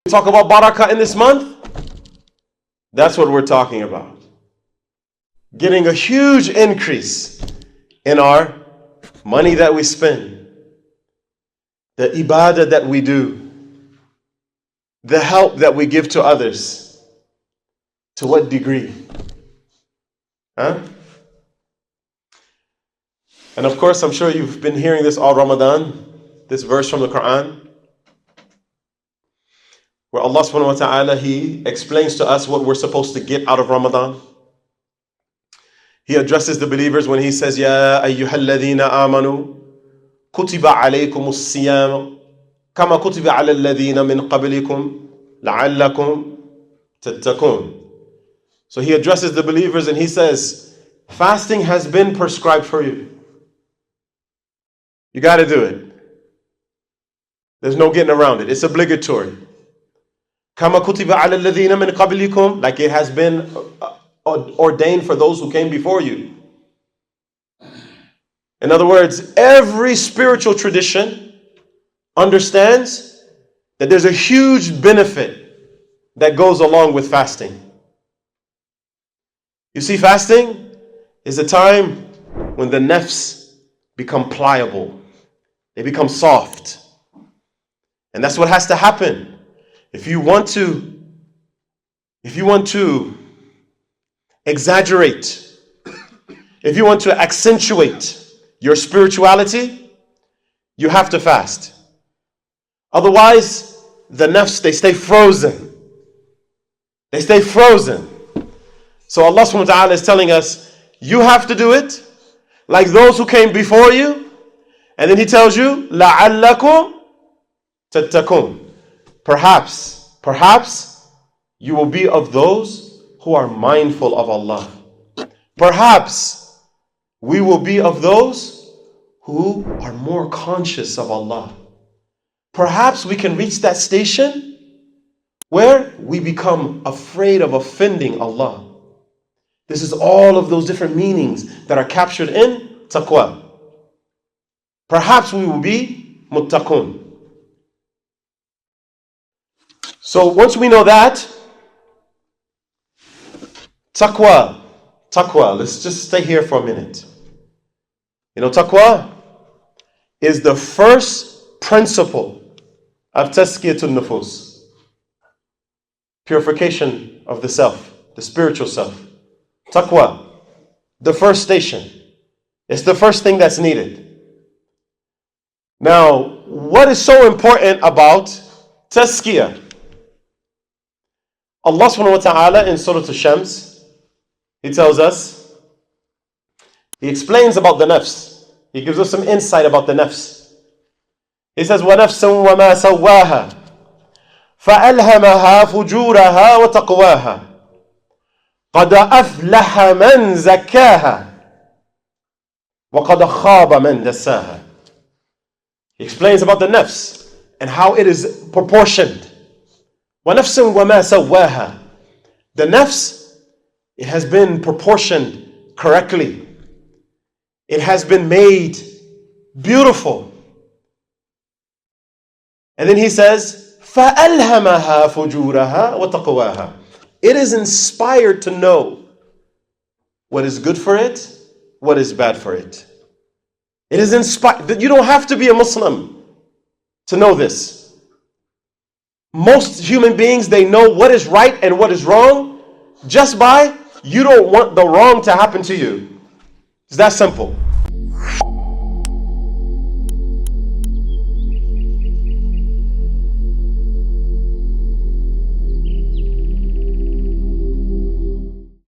talk about barakah in this month, that's what we're talking about. Getting a huge increase in our money that we spend, the ibadah that we do, the help that we give to others. To what degree? Huh? And of course, I'm sure you've been hearing this all Ramadan, this verse from the Quran, where Allah subhanahu wa ta'ala, He explains to us what we're supposed to get out of Ramadan. He addresses the believers when He says, Ya ayyuhalladhina amanu, kutiba alaykumus siyam, kama kutiba ala alladhina min qablikum, la'allakum tattaqun. So He addresses the believers and He says, fasting has been prescribed for you. You got to do it. There's no getting around it. It's obligatory. Kama kutiba ala alladhina min qablikum, like it has been ordained for those who came before you. In other words, every spiritual tradition understands that there's a huge benefit that goes along with fasting. You see, fasting is a time when the nafs become pliable. They become soft. And that's what has to happen. If you want to exaggerate, if you want to accentuate your spirituality, you have to fast. Otherwise, the nafs, they stay frozen. They stay frozen. So Allah subhanahu wa ta'ala is telling us, you have to do it like those who came before you. And then He tells you, لَعَلَّكُمْ تَتَّقُونَ. Perhaps you will be of those who are mindful of Allah. Perhaps we will be of those who are more conscious of Allah. Perhaps we can reach that station where we become afraid of offending Allah. This is all of those different meanings that are captured in taqwa. Perhaps we will be muttaqun. So once we know that, taqwa, let's just stay here for a minute. You know, taqwa is the first principle of tazkiyatun nufus, purification of the self, the spiritual self. Taqwa, the first station. It's the first thing that's needed. Now, what is so important about tazkiyah? Allah subhanahu wa ta'ala in Surah Al-Shams, He tells us, He explains about the nafs. He gives us some insight about the nafs. He says, وَنَفْسًا وَمَا سَوَّاهَا فَأَلْهَمَهَا فُجُورَهَا وَتَقْوَاهَا قَدْ أَفْلَحَ مَنْ زَكَّاهَا وَقَدْ خَابَ مَنْ دَسَّاهَا. He explains about the nafs and how it is proportioned. وَنَفْسٍ وَمَا سَوَّاهَا. The nafs, it has been proportioned correctly. It has been made beautiful. And then he says, فَأَلْهَمَهَا فُجُورَهَا وَتَقْوَاهَا. It is inspired to know what is good for it, what is bad for it. It is inspired. You don't have to be a Muslim to know this. Most human beings, they know what is right and what is wrong just by you don't want the wrong to happen to you. It's that simple.